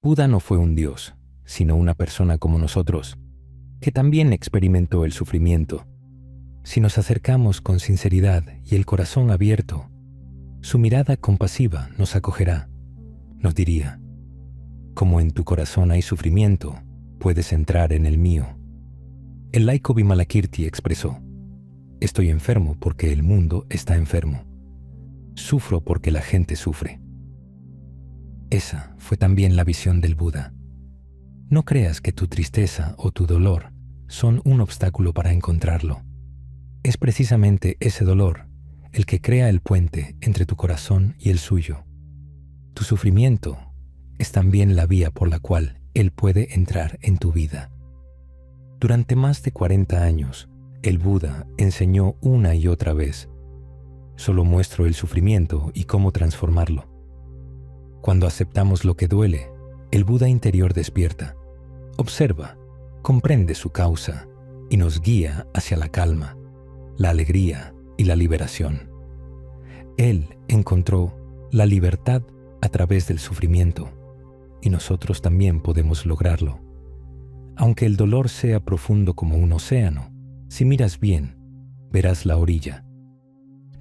Buda no fue un dios, sino una persona como nosotros, que también experimentó el sufrimiento. Si nos acercamos con sinceridad y el corazón abierto, su mirada compasiva nos acogerá. Nos diría: como en tu corazón hay sufrimiento, puedes entrar en el mío. El laico Vimalakirti expresó: estoy enfermo porque el mundo está enfermo. Sufro porque la gente sufre. Esa fue también la visión del Buda. No creas que tu tristeza o tu dolor son un obstáculo para encontrarlo. Es precisamente ese dolor el que crea el puente entre tu corazón y el suyo. Tu sufrimiento es también la vía por la cual Él puede entrar en tu vida. Durante más de 40 años, el Buda enseñó una y otra vez: solo muestro el sufrimiento y cómo transformarlo. Cuando aceptamos lo que duele, el Buda interior despierta, observa, comprende su causa y nos guía hacia la calma, la alegría y la liberación. Él encontró la libertad a través del sufrimiento y nosotros también podemos lograrlo. Aunque el dolor sea profundo como un océano, si miras bien, verás la orilla.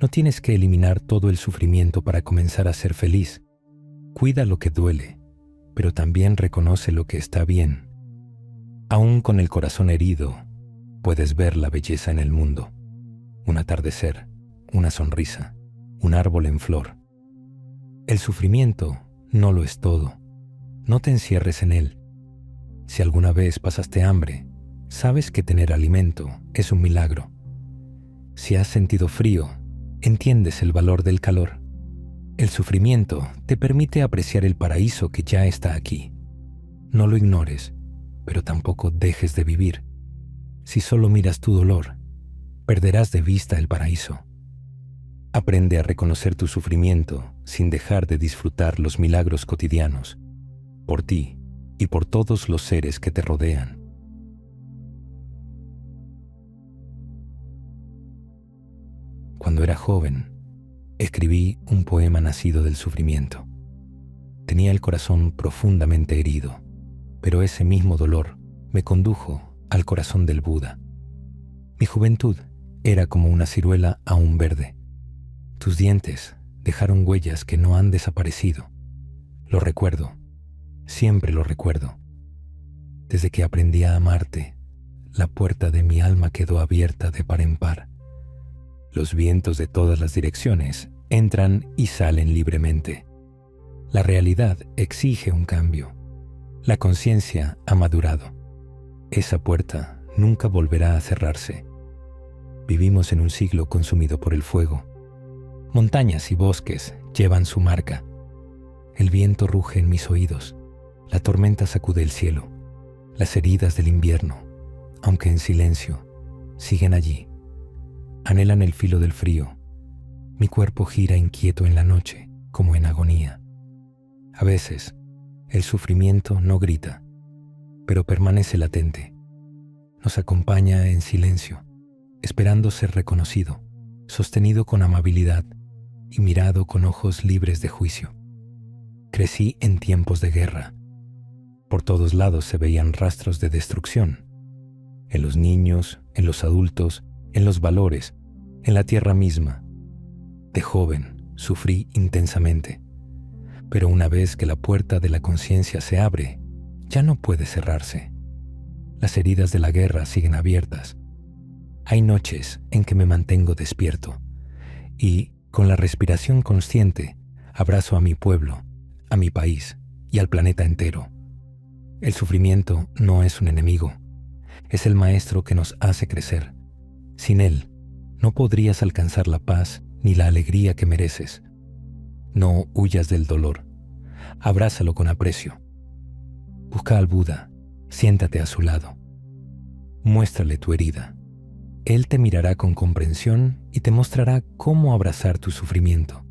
No tienes que eliminar todo el sufrimiento para comenzar a ser feliz. Cuida lo que duele, pero también reconoce lo que está bien. Aún con el corazón herido, puedes ver la belleza en el mundo. Un atardecer, una sonrisa, un árbol en flor. El sufrimiento no lo es todo. No te encierres en él. Si alguna vez pasaste hambre, sabes que tener alimento es un milagro. Si has sentido frío, entiendes el valor del calor. El sufrimiento te permite apreciar el paraíso que ya está aquí. No lo ignores, pero tampoco dejes de vivir. Si solo miras tu dolor, perderás de vista el paraíso. Aprende a reconocer tu sufrimiento sin dejar de disfrutar los milagros cotidianos, por ti y por todos los seres que te rodean. Cuando era joven, escribí un poema nacido del sufrimiento. Tenía el corazón profundamente herido, pero ese mismo dolor me condujo al corazón del Buda. Mi juventud era como una ciruela aún verde. Tus dientes dejaron huellas que no han desaparecido. Lo recuerdo, siempre lo recuerdo. Desde que aprendí a amarte, la puerta de mi alma quedó abierta de par en par. Los vientos de todas las direcciones entran y salen libremente. La realidad exige un cambio. La conciencia ha madurado. Esa puerta nunca volverá a cerrarse. Vivimos en un siglo consumido por el fuego. Montañas y bosques llevan su marca. El viento ruge en mis oídos. La tormenta sacude el cielo. Las heridas del invierno, aunque en silencio, siguen allí. Anhelan el filo del frío. Mi cuerpo gira inquieto en la noche, como en agonía. A veces, el sufrimiento no grita, pero permanece latente. Nos acompaña en silencio, esperando ser reconocido, sostenido con amabilidad y mirado con ojos libres de juicio. Crecí en tiempos de guerra. Por todos lados se veían rastros de destrucción. En los niños, en los adultos, en los valores, en la tierra misma. De joven sufrí intensamente, pero una vez que la puerta de la conciencia se abre, ya no puede cerrarse. Las heridas de la guerra siguen abiertas. Hay noches en que me mantengo despierto y, con la respiración consciente, abrazo a mi pueblo, a mi país y al planeta entero. El sufrimiento no es un enemigo, es el maestro que nos hace crecer. Sin él, no podrías alcanzar la paz ni la alegría que mereces. No huyas del dolor, abrázalo con aprecio. Busca al Buda, siéntate a su lado. Muéstrale tu herida. Él te mirará con comprensión y te mostrará cómo abrazar tu sufrimiento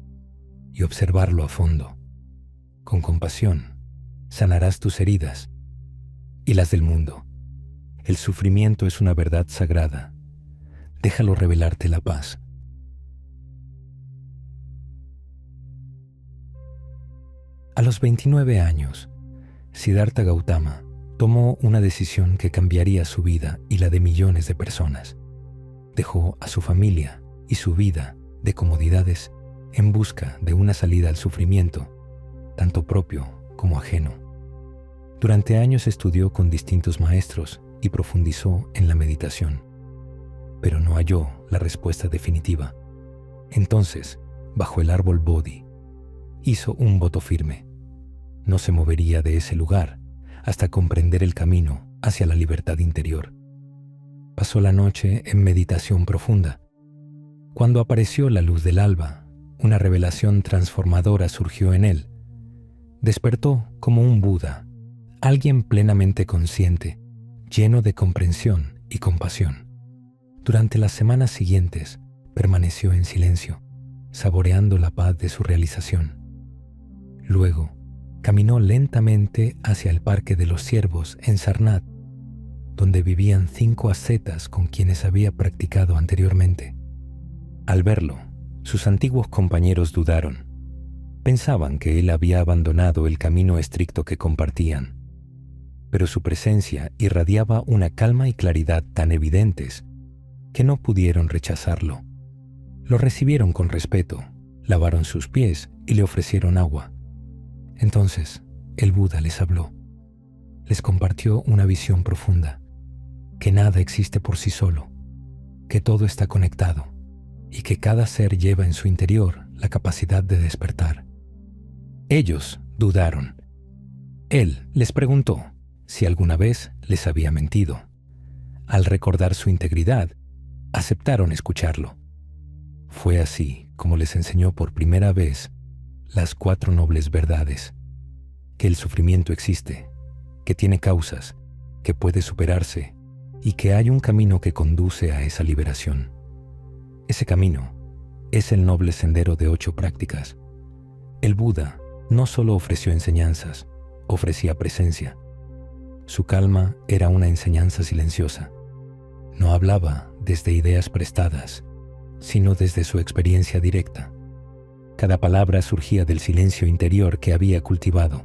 y observarlo a fondo. Con compasión, sanarás tus heridas y las del mundo. El sufrimiento es una verdad sagrada. Déjalo revelarte la paz. A los 29 años, Siddhartha Gautama tomó una decisión que cambiaría su vida y la de millones de personas. Dejó a su familia y su vida de comodidades en busca de una salida al sufrimiento, tanto propio como ajeno. Durante años estudió con distintos maestros y profundizó en la meditación, pero no halló la respuesta definitiva. Entonces, bajo el árbol Bodhi, hizo un voto firme. No se movería de ese lugar hasta comprender el camino hacia la libertad interior. Pasó la noche en meditación profunda. Cuando apareció la luz del alba, una revelación transformadora surgió en él. Despertó como un Buda, alguien plenamente consciente, lleno de comprensión y compasión. Durante las semanas siguientes, permaneció en silencio, saboreando la paz de su realización. Luego, caminó lentamente hacia el Parque de los Ciervos en Sarnath, donde vivían 5 ascetas con quienes había practicado anteriormente. Al verlo, sus antiguos compañeros dudaron. Pensaban que él había abandonado el camino estricto que compartían, pero su presencia irradiaba una calma y claridad tan evidentes que no pudieron rechazarlo. Lo recibieron con respeto, lavaron sus pies y le ofrecieron agua. Entonces, el Buda les habló. Les compartió una visión profunda, que nada existe por sí solo, que todo está conectado y que cada ser lleva en su interior la capacidad de despertar. Ellos dudaron. Él les preguntó si alguna vez les había mentido. Al recordar su integridad, aceptaron escucharlo. Fue así como les enseñó por primera vez las 4 nobles verdades: que el sufrimiento existe, que tiene causas, que puede superarse y que hay un camino que conduce a esa liberación. Ese camino es el noble sendero de 8 prácticas. El Buda no solo ofreció enseñanzas, ofrecía presencia. Su calma era una enseñanza silenciosa. No hablaba desde ideas prestadas, sino desde su experiencia directa. Cada palabra surgía del silencio interior que había cultivado,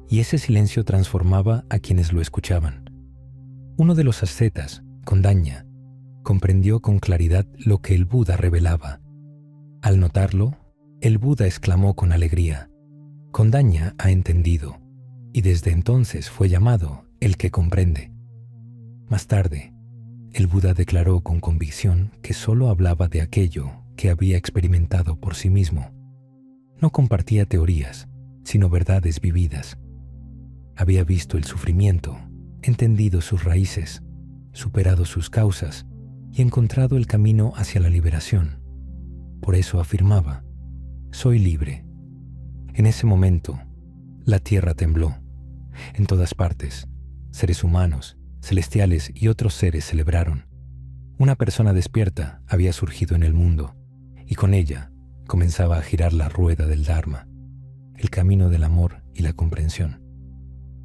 y ese silencio transformaba a quienes lo escuchaban. Uno de los ascetas, Kondañña, comprendió con claridad lo que el Buda revelaba. Al notarlo, el Buda exclamó con alegría: Kondañña ha entendido, y desde entonces fue llamado el que comprende. Más tarde, el Buda declaró con convicción que solo hablaba de aquello que había experimentado por sí mismo. No compartía teorías, sino verdades vividas. Había visto el sufrimiento, entendido sus raíces, superado sus causas y encontrado el camino hacia la liberación. Por eso afirmaba: soy libre. En ese momento, la tierra tembló. En todas partes, seres humanos, celestiales y otros seres celebraron. Una persona despierta había surgido en el mundo, y con ella comenzaba a girar la rueda del Dharma, el camino del amor y la comprensión.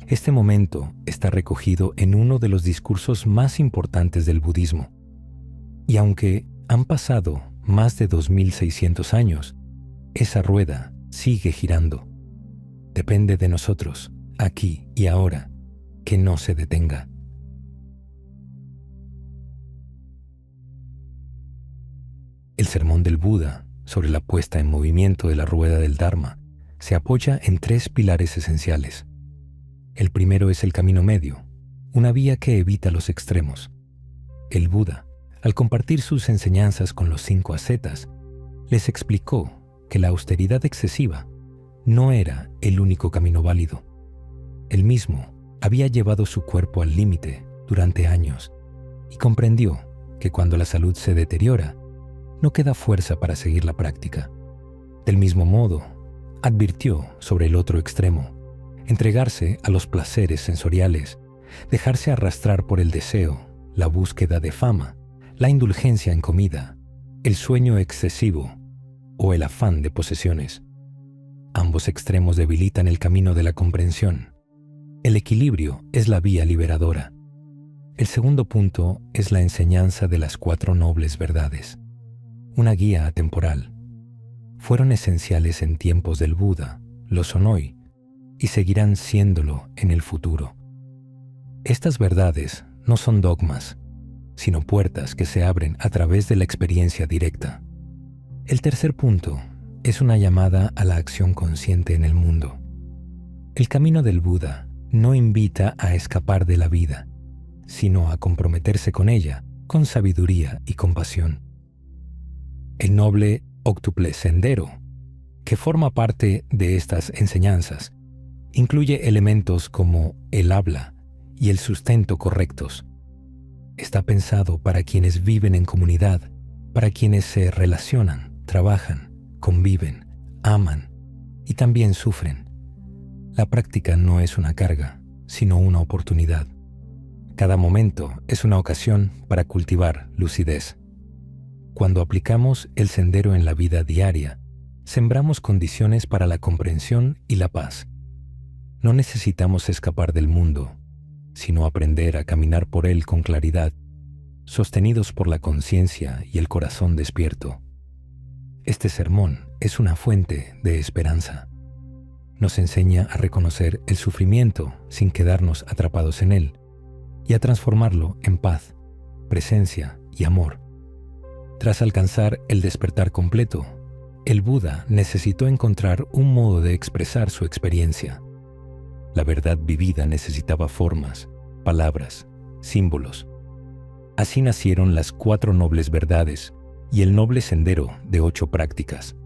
Este momento está recogido en uno de los discursos más importantes del budismo. Y aunque han pasado más de 2600 años, esa rueda sigue girando. Depende de nosotros, aquí y ahora, que no se detenga. El sermón del Buda sobre la puesta en movimiento de la rueda del Dharma se apoya en 3 pilares esenciales. El primero es el camino medio, una vía que evita los extremos. El Buda, al compartir sus enseñanzas con los 5 ascetas, les explicó que la austeridad excesiva no era el único camino válido. Él mismo había llevado su cuerpo al límite durante años y comprendió que cuando la salud se deteriora, no queda fuerza para seguir la práctica. Del mismo modo, advirtió sobre el otro extremo: entregarse a los placeres sensoriales, dejarse arrastrar por el deseo, la búsqueda de fama, la indulgencia en comida, el sueño excesivo o el afán de posesiones. Ambos extremos debilitan el camino de la comprensión. El equilibrio es la vía liberadora. El segundo punto es la enseñanza de las 4 nobles verdades, una guía atemporal. Fueron esenciales en tiempos del Buda, lo son hoy, y seguirán siéndolo en el futuro. Estas verdades no son dogmas, sino puertas que se abren a través de la experiencia directa. El tercer punto es una llamada a la acción consciente en el mundo. El camino del Buda no invita a escapar de la vida, sino a comprometerse con ella con sabiduría y compasión. El noble óctuple sendero, que forma parte de estas enseñanzas, incluye elementos como el habla y el sustento correctos. Está pensado para quienes viven en comunidad, para quienes se relacionan, trabajan, conviven, aman y también sufren. La práctica no es una carga, sino una oportunidad. Cada momento es una ocasión para cultivar lucidez. Cuando aplicamos el sendero en la vida diaria, sembramos condiciones para la comprensión y la paz. No necesitamos escapar del mundo, sino aprender a caminar por él con claridad, sostenidos por la conciencia y el corazón despierto. Este sermón es una fuente de esperanza. Nos enseña a reconocer el sufrimiento sin quedarnos atrapados en él y a transformarlo en paz, presencia y amor. Tras alcanzar el despertar completo, el Buda necesitó encontrar un modo de expresar su experiencia. La verdad vivida necesitaba formas, palabras, símbolos. Así nacieron las 4 nobles verdades y el noble sendero de 8 prácticas.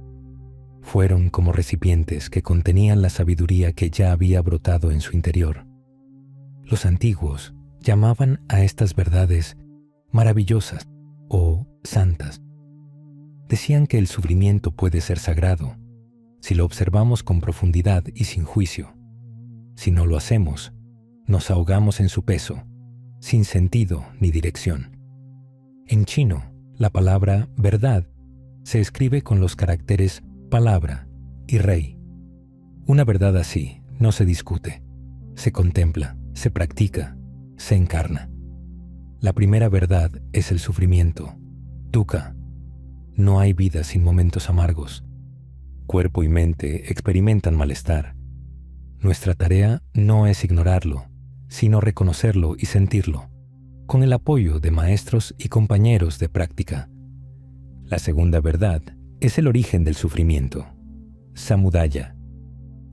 Fueron como recipientes que contenían la sabiduría que ya había brotado en su interior. Los antiguos llamaban a estas verdades maravillosas o santas. Decían que el sufrimiento puede ser sagrado si lo observamos con profundidad y sin juicio. Si no lo hacemos, nos ahogamos en su peso, sin sentido ni dirección. En chino, la palabra verdad se escribe con los caracteres palabra y rey. Una verdad así no se discute, se contempla, se practica, se encarna. La primera verdad es el sufrimiento, dukkha. No hay vida sin momentos amargos. Cuerpo y mente experimentan malestar. Nuestra tarea no es ignorarlo, sino reconocerlo y sentirlo, con el apoyo de maestros y compañeros de práctica. La segunda verdad es el origen del sufrimiento, samudaya.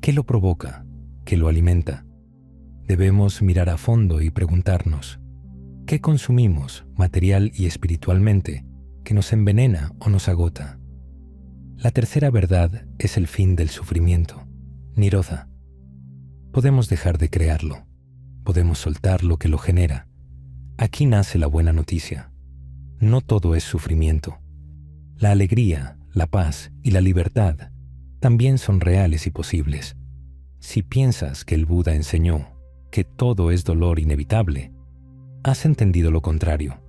¿Qué lo provoca? ¿Qué lo alimenta? Debemos mirar a fondo y preguntarnos, ¿qué consumimos material y espiritualmente que nos envenena o nos agota? La tercera verdad es el fin del sufrimiento, nirodha. Podemos dejar de crearlo, podemos soltar lo que lo genera. Aquí nace la buena noticia. No todo es sufrimiento. La alegría, la paz y la libertad también son reales y posibles. Si piensas que el Buda enseñó que todo es dolor inevitable, has entendido lo contrario.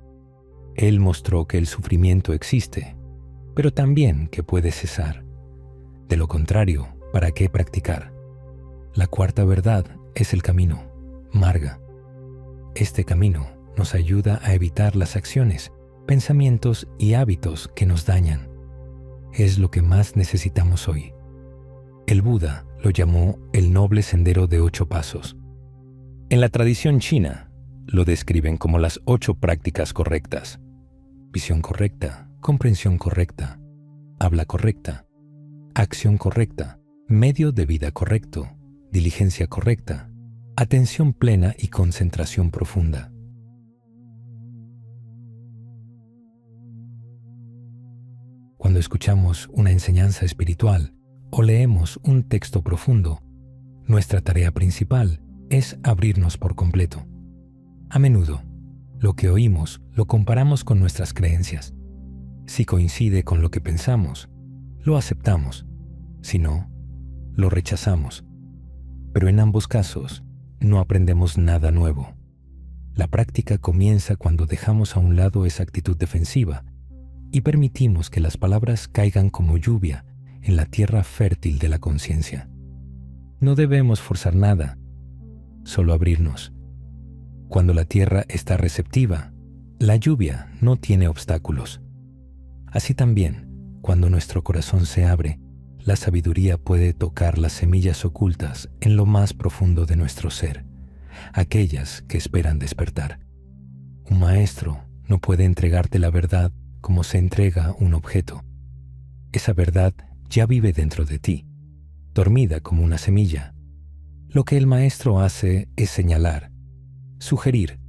Él mostró que el sufrimiento existe, pero también que puede cesar. De lo contrario, ¿para qué practicar? La cuarta verdad es el camino, marga. Este camino nos ayuda a evitar las acciones, pensamientos y hábitos que nos dañan. Es lo que más necesitamos hoy. El Buda lo llamó el noble sendero de 8 pasos. En la tradición china, lo describen como las 8 prácticas correctas: visión correcta, comprensión correcta, habla correcta, acción correcta, medio de vida correcto, diligencia correcta, atención plena y concentración profunda. Cuando escuchamos una enseñanza espiritual o leemos un texto profundo, nuestra tarea principal es abrirnos por completo. A menudo, lo que oímos lo comparamos con nuestras creencias. Si coincide con lo que pensamos, lo aceptamos. Si no, lo rechazamos. Pero en ambos casos, no aprendemos nada nuevo. La práctica comienza cuando dejamos a un lado esa actitud defensiva y permitimos que las palabras caigan como lluvia en la tierra fértil de la conciencia. No debemos forzar nada, solo abrirnos. Cuando la tierra está receptiva, la lluvia no tiene obstáculos. Así también, cuando nuestro corazón se abre, la sabiduría puede tocar las semillas ocultas en lo más profundo de nuestro ser, aquellas que esperan despertar. Un maestro no puede entregarte la verdad como se entrega un objeto. Esa verdad ya vive dentro de ti, dormida como una semilla. Lo que el maestro hace es señalar, sugerir,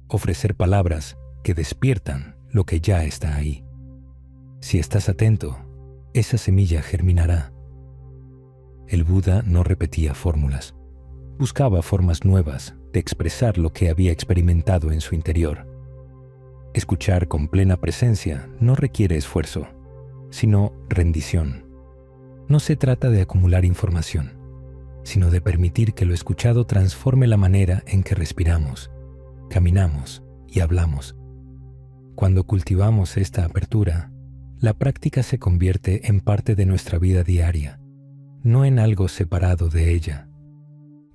ofrecer palabras que despiertan lo que ya está ahí. Si estás atento, esa semilla germinará. El Buda no repetía fórmulas. Buscaba formas nuevas de expresar lo que había experimentado en su interior. Escuchar con plena presencia no requiere esfuerzo, sino rendición. No se trata de acumular información, sino de permitir que lo escuchado transforme la manera en que respiramos, caminamos y hablamos. Cuando cultivamos esta apertura, la práctica se convierte en parte de nuestra vida diaria, no en algo separado de ella.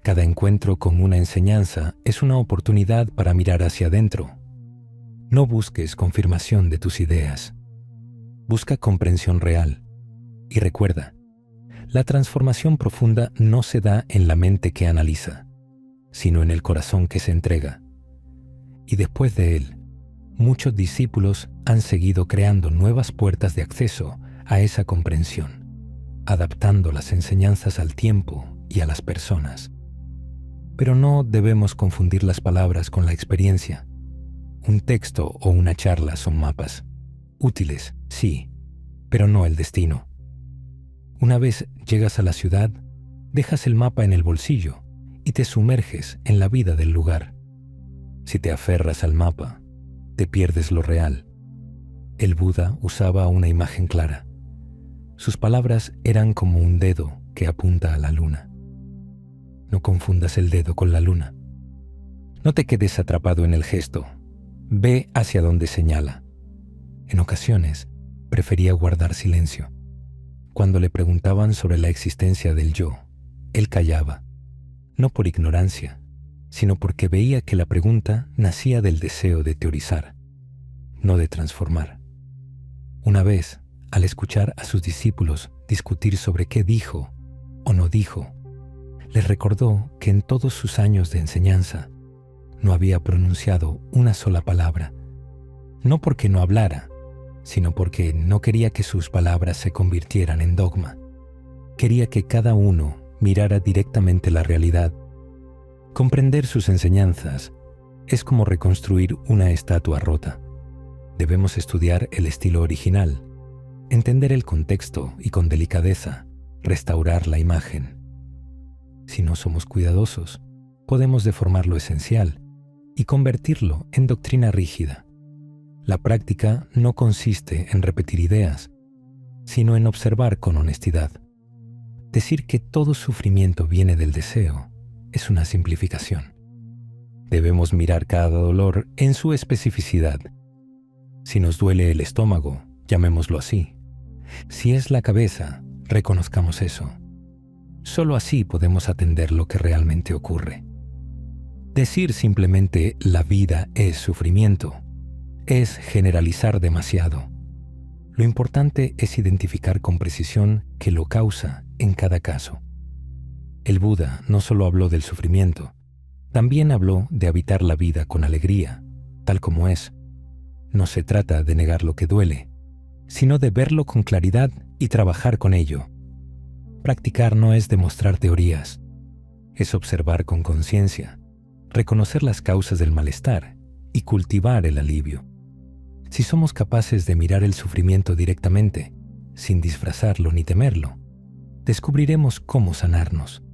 Cada encuentro con una enseñanza es una oportunidad para mirar hacia adentro. No busques confirmación de tus ideas. Busca comprensión real. Y recuerda, la transformación profunda no se da en la mente que analiza, sino en el corazón que se entrega. Y después de él, muchos discípulos han seguido creando nuevas puertas de acceso a esa comprensión, adaptando las enseñanzas al tiempo y a las personas. Pero no debemos confundir las palabras con la experiencia. Un texto o una charla son mapas. Útiles, sí, pero no el destino. Una vez llegas a la ciudad, dejas el mapa en el bolsillo y te sumerges en la vida del lugar. Si te aferras al mapa, te pierdes lo real. El Buda usaba una imagen clara. Sus palabras eran como un dedo que apunta a la luna. No confundas el dedo con la luna. No te quedes atrapado en el gesto. Ve hacia donde señala. En ocasiones, prefería guardar silencio. Cuando le preguntaban sobre la existencia del yo, él callaba, no por ignorancia, sino porque veía que la pregunta nacía del deseo de teorizar, no de transformar. Una vez, al escuchar a sus discípulos discutir sobre qué dijo o no dijo, les recordó que en todos sus años de enseñanza no había pronunciado una sola palabra, no porque no hablara, sino porque no quería que sus palabras se convirtieran en dogma. Quería que cada uno mirara directamente la realidad. Comprender sus enseñanzas es como reconstruir una estatua rota. Debemos estudiar el estilo original, entender el contexto y con delicadeza restaurar la imagen. Si no somos cuidadosos, podemos deformar lo esencial y convertirlo en doctrina rígida. La práctica no consiste en repetir ideas, sino en observar con honestidad. Decir que todo sufrimiento viene del deseo es una simplificación. Debemos mirar cada dolor en su especificidad. Si nos duele el estómago, llamémoslo así. Si es la cabeza, reconozcamos eso. Solo así podemos atender lo que realmente ocurre. Decir simplemente la vida es sufrimiento es generalizar demasiado. Lo importante es identificar con precisión qué lo causa en cada caso. El Buda no solo habló del sufrimiento, también habló de habitar la vida con alegría, tal como es. No se trata de negar lo que duele, sino de verlo con claridad y trabajar con ello. Practicar no es demostrar teorías, es observar con conciencia, reconocer las causas del malestar y cultivar el alivio. Si somos capaces de mirar el sufrimiento directamente, sin disfrazarlo ni temerlo, descubriremos cómo sanarnos,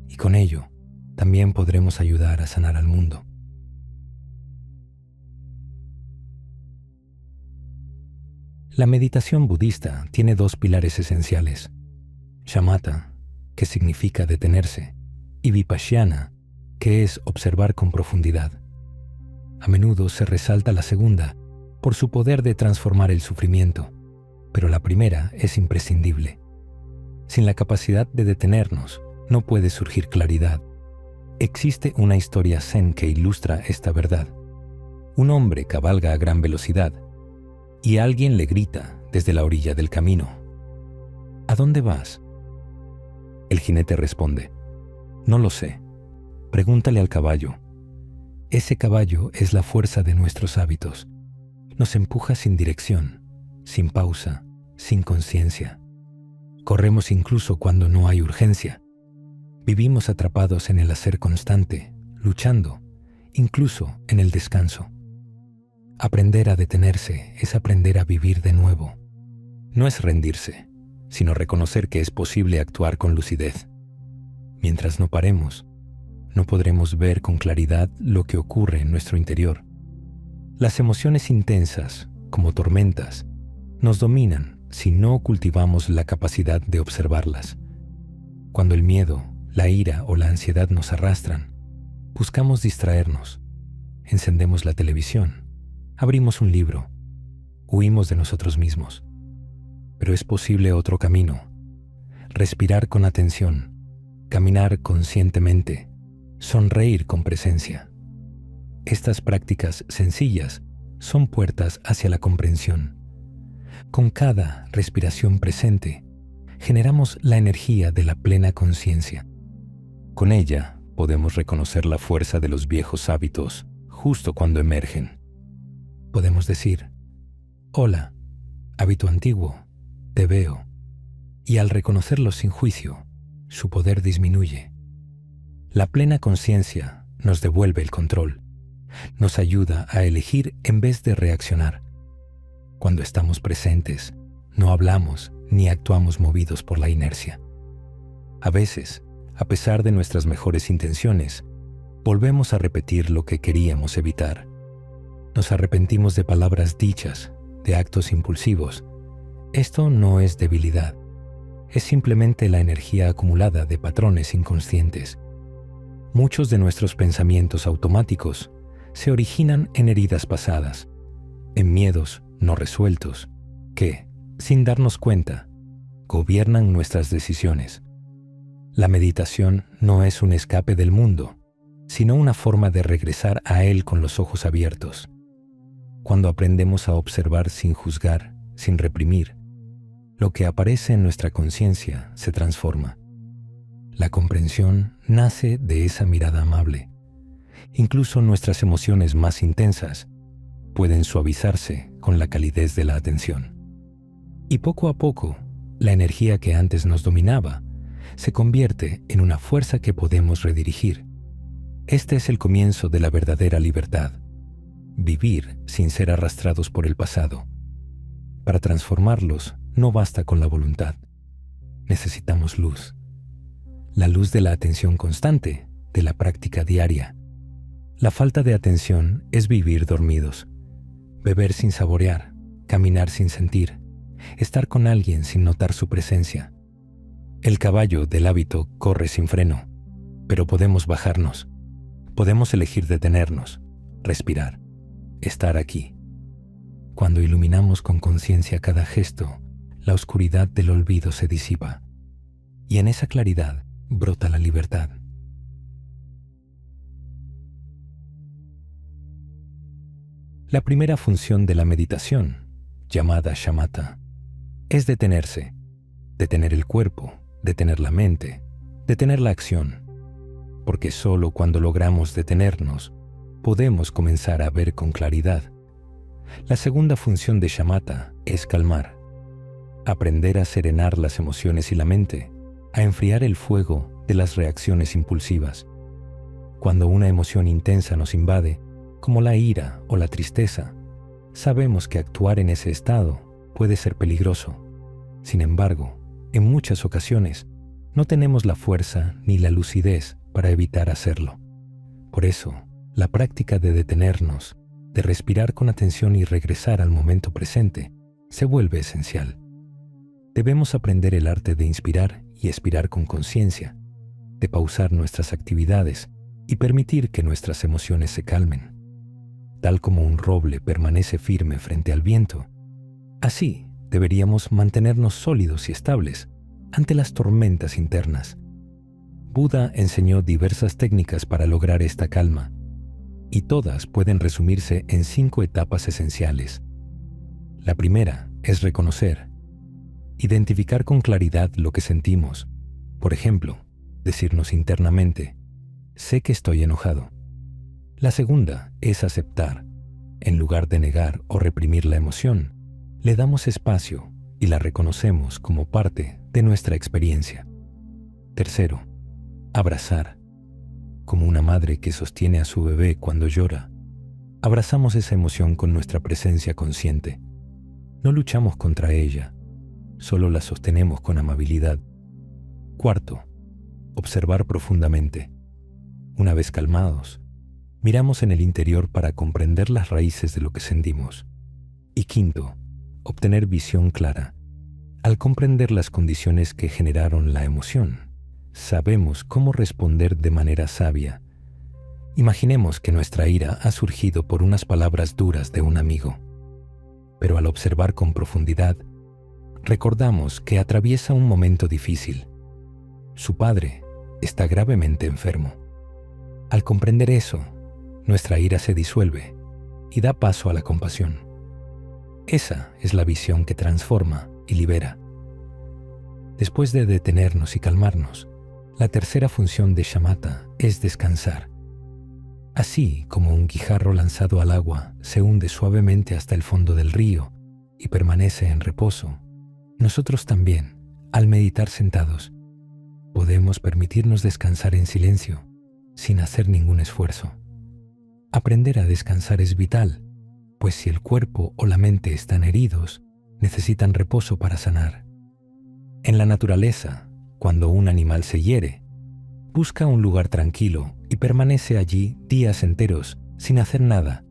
y con ello también podremos ayudar a sanar al mundo. La meditación budista tiene dos pilares esenciales: shamatha, que significa detenerse, y vipassana, que es observar con profundidad. A menudo se resalta la segunda por su poder de transformar el sufrimiento, pero la primera es imprescindible. Sin la capacidad de detenernos, no puede surgir claridad. Existe una historia zen que ilustra esta verdad. Un hombre cabalga a gran velocidad y alguien le grita desde la orilla del camino: ¿A dónde vas? El jinete responde, no lo sé. Pregúntale al caballo. Ese caballo es la fuerza de nuestros hábitos. Nos empuja sin dirección, sin pausa, sin conciencia. Corremos incluso cuando no hay urgencia. Vivimos atrapados en el hacer constante, luchando, incluso en el descanso. Aprender a detenerse es aprender a vivir de nuevo. No es rendirse, sino reconocer que es posible actuar con lucidez. Mientras no paremos, no podremos ver con claridad lo que ocurre en nuestro interior. Las emociones intensas, como tormentas, nos dominan si no cultivamos la capacidad de observarlas. Cuando el miedo, la ira o la ansiedad nos arrastran, buscamos distraernos. Encendemos la televisión, abrimos un libro, huimos de nosotros mismos. Pero es posible otro camino: respirar con atención, caminar conscientemente, sonreír con presencia. Estas prácticas sencillas son puertas hacia la comprensión. Con cada respiración presente, generamos la energía de la plena conciencia. Con ella podemos reconocer la fuerza de los viejos hábitos justo cuando emergen. Podemos decir, hola, hábito antiguo, te veo. Y al reconocerlo sin juicio, su poder disminuye. La plena conciencia nos devuelve el control. Nos ayuda a elegir en vez de reaccionar. Cuando estamos presentes, no hablamos ni actuamos movidos por la inercia. A veces, a pesar de nuestras mejores intenciones, volvemos a repetir lo que queríamos evitar. Nos arrepentimos de palabras dichas, de actos impulsivos. Esto no es debilidad, es simplemente la energía acumulada de patrones inconscientes. Muchos de nuestros pensamientos automáticos se originan en heridas pasadas, en miedos no resueltos, que, sin darnos cuenta, gobiernan nuestras decisiones. La meditación no es un escape del mundo, sino una forma de regresar a él con los ojos abiertos. Cuando aprendemos a observar sin juzgar, sin reprimir, lo que aparece en nuestra conciencia se transforma. La comprensión nace de esa mirada amable. Incluso nuestras emociones más intensas pueden suavizarse con la calidez de la atención. Y poco a poco, la energía que antes nos dominaba se convierte en una fuerza que podemos redirigir. Este es el comienzo de la verdadera libertad. Vivir sin ser arrastrados por el pasado. Para transformarlos, no basta con la voluntad. Necesitamos luz. La luz de la atención constante, de la práctica diaria. La falta de atención es vivir dormidos. Beber sin saborear, caminar sin sentir, estar con alguien sin notar su presencia. El caballo del hábito corre sin freno, pero podemos bajarnos. Podemos elegir detenernos, respirar, estar aquí. Cuando iluminamos con conciencia cada gesto, la oscuridad del olvido se disipa, y en esa claridad brota la libertad. La primera función de la meditación, llamada shamatha, es detenerse, detener el cuerpo, detener la mente, detener la acción, porque solo cuando logramos detenernos, podemos comenzar a ver con claridad. La segunda función de shamatha es calmar, aprender a serenar las emociones y la mente, a enfriar el fuego de las reacciones impulsivas. Cuando una emoción intensa nos invade, como la ira o la tristeza, sabemos que actuar en ese estado puede ser peligroso. Sin embargo, en muchas ocasiones, no tenemos la fuerza ni la lucidez para evitar hacerlo. Por eso, la práctica de detenernos, de respirar con atención y regresar al momento presente, se vuelve esencial. Debemos aprender el arte de inspirar y expirar con conciencia, de pausar nuestras actividades y permitir que nuestras emociones se calmen. Tal como un roble permanece firme frente al viento, así deberíamos mantenernos sólidos y estables ante las tormentas internas. Buda enseñó diversas técnicas para lograr esta calma, y todas pueden resumirse en 5 etapas esenciales. La primera es reconocer. identificar con claridad lo que sentimos. Por ejemplo, decirnos internamente, sé que estoy enojado. La segunda es aceptar. En lugar de negar o reprimir la emoción, le damos espacio y la reconocemos como parte de nuestra experiencia. Tercero, abrazar. Como una madre que sostiene a su bebé cuando llora, abrazamos esa emoción con nuestra presencia consciente. No luchamos contra ella, solo la sostenemos con amabilidad. Cuarto, observar profundamente. Una vez calmados, miramos en el interior para comprender las raíces de lo que sentimos. Y quinto, obtener visión clara. Al comprender las condiciones que generaron la emoción, sabemos cómo responder de manera sabia. Imaginemos que nuestra ira ha surgido por unas palabras duras de un amigo. Pero al observar con profundidad, recordamos que atraviesa un momento difícil. Su padre está gravemente enfermo. Al comprender eso, nuestra ira se disuelve y da paso a la compasión. Esa es la visión que transforma y libera. Después de detenernos y calmarnos, la tercera función de shamatha es descansar. Así como un guijarro lanzado al agua se hunde suavemente hasta el fondo del río y permanece en reposo, nosotros también, al meditar sentados, podemos permitirnos descansar en silencio, sin hacer ningún esfuerzo. Aprender a descansar es vital, pues si el cuerpo o la mente están heridos, necesitan reposo para sanar. En la naturaleza, cuando un animal se hiere, busca un lugar tranquilo y permanece allí días enteros sin hacer nada,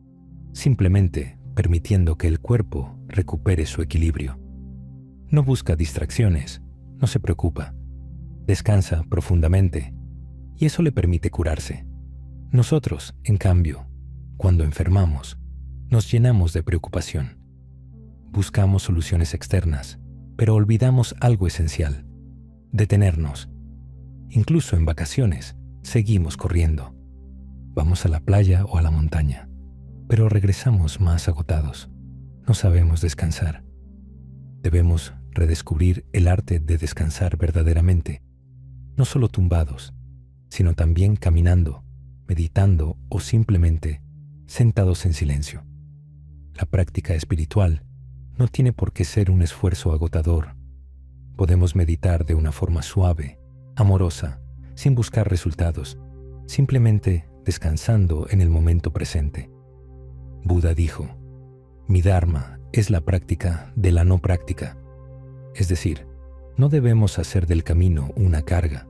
simplemente permitiendo que el cuerpo recupere su equilibrio. No busca distracciones, no se preocupa, descansa profundamente y eso le permite curarse. Nosotros, en cambio, cuando enfermamos, nos llenamos de preocupación. Buscamos soluciones externas, pero olvidamos algo esencial: detenernos. Incluso en vacaciones, seguimos corriendo. Vamos a la playa o a la montaña, pero regresamos más agotados. No sabemos descansar. Debemos redescubrir el arte de descansar verdaderamente, no solo tumbados, sino también caminando, meditando o simplemente sentados en silencio. La práctica espiritual no tiene por qué ser un esfuerzo agotador. Podemos meditar de una forma suave, amorosa, sin buscar resultados, simplemente descansando en el momento presente. Buda dijo, mi dharma es la práctica de la no práctica. Es decir, no debemos hacer del camino una carga.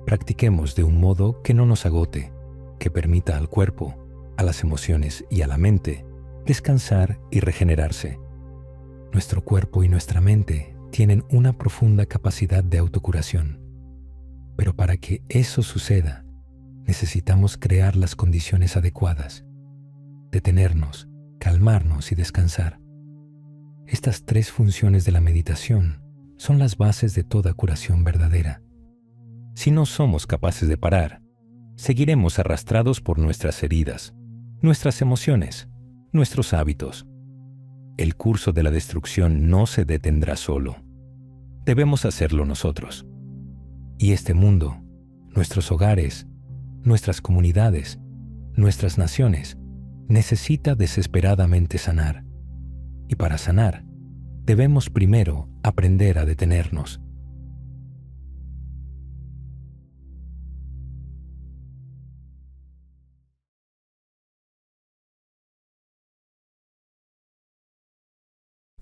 Practiquemos de un modo que no nos agote, que permita al cuerpo, a las emociones y a la mente descansar y regenerarse. Nuestro cuerpo y nuestra mente tienen una profunda capacidad de autocuración. Pero para que eso suceda, necesitamos crear las condiciones adecuadas, detenernos, calmarnos y descansar. Estas tres funciones de la meditación son las bases de toda curación verdadera. Si no somos capaces de parar, seguiremos arrastrados por nuestras heridas, nuestras emociones, nuestros hábitos. El curso de la destrucción no se detendrá solo. Debemos hacerlo nosotros. Y este mundo, nuestros hogares, nuestras comunidades, nuestras naciones, necesita desesperadamente sanar. Y para sanar, debemos primero aprender a detenernos.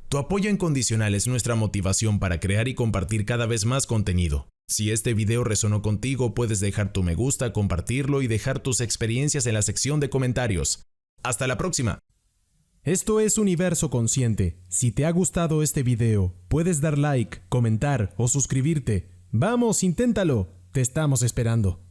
Tu apoyo incondicional es nuestra motivación para crear y compartir cada vez más contenido. Si este video resonó contigo, puedes dejar tu me gusta, compartirlo y dejar tus experiencias en la sección de comentarios. ¡Hasta la próxima! Esto es Universo Consciente. Si te ha gustado este video, puedes dar like, comentar o suscribirte. ¡Vamos, inténtalo! Te estamos esperando.